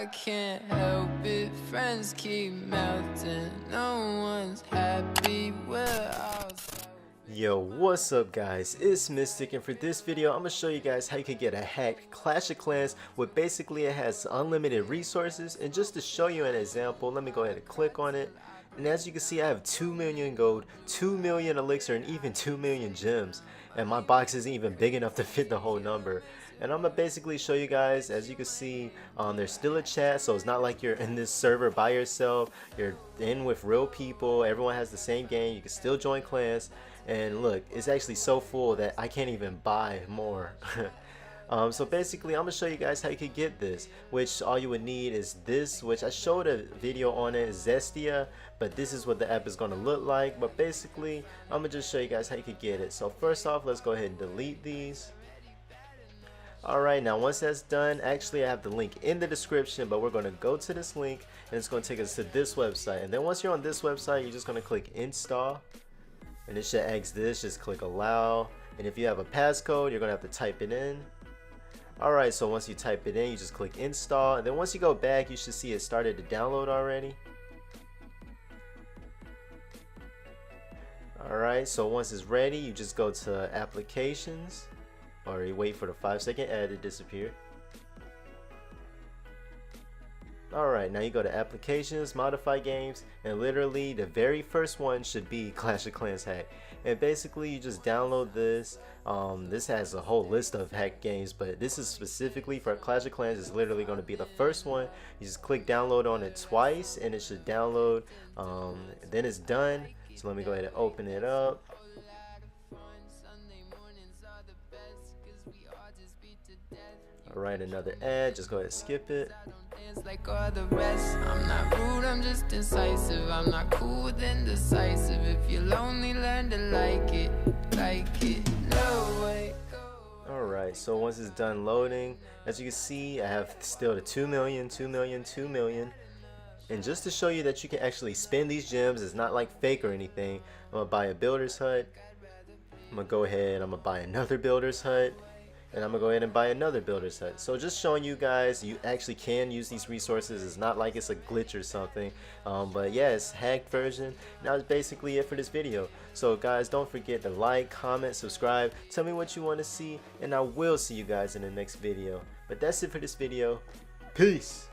I can't help it, friends keep melting, no one's happy where I was. Yo, what's up guys, it's Mystic, and for this video I'm going to show you guys how you can get a hacked Clash of Clans where basically it has unlimited resources. And just to show you an example, let me go ahead and click on it, and as you can see I have 2 million gold, 2 million elixir, and even 2 million gems, and my box isn't even big enough to fit the whole number. And I'm going to basically show you guys, as you can see, there's still a chat, so it's not like you're in this server by yourself, you're in with real people, everyone has the same game, you can still join clans. And look, it's actually so full that I can't even buy more. So basically I'm gonna show you guys how you could get this, which all you would need is this, which I showed a video on it, Zestia, but this is what the app is gonna look like. But basically I'm gonna just show you guys how you could get it. So first off, let's go ahead and delete these. Alright, now once that's done, actually I have the link in the description, but we're going to go to this link and it's going to take us to this website. And then once you're on this website, you're just going to click install, and it should ask this, just click allow, and if you have a passcode you're going to have to type it in. Alright, so once you type it in, you just click install, and then once you go back you should see it started to download already. Alright, so once it's ready you just go to applications, or you wait for the 5-second ad to disappear. Alright, now you go to applications, modify games, and literally the very first one should be Clash of Clans hack. And basically you just download this. This has a whole list of hacked games, but this is specifically for Clash of Clans. It's literally going to be the first one. You just click download on it twice and it should download. Then it's done. So let me go ahead and open it up. Alright, another ad, just go ahead and skip it. Like all the rest, I'm not rude, I'm just incisive. I'm not cool with indecisive. If you're lonely, learn to like it, no way. Alright, so once it's done loading, as you can see I have still the 2 million, 2 million, 2 million. And just to show you that you can actually spend these gems, it's not like fake or anything, I'm gonna buy a builder's hut. I'm gonna go ahead, I'm gonna buy another builder's hut. And I'm gonna go ahead and buy another builder's hut. So just showing you guys you actually can use these resources. It's not like it's a glitch or something, but yeah, it's hacked version. And that was basically it for this video. So guys, don't forget to like, comment, subscribe, tell me what you want to see, and I will see you guys in the next video. But that's it for this video. Peace.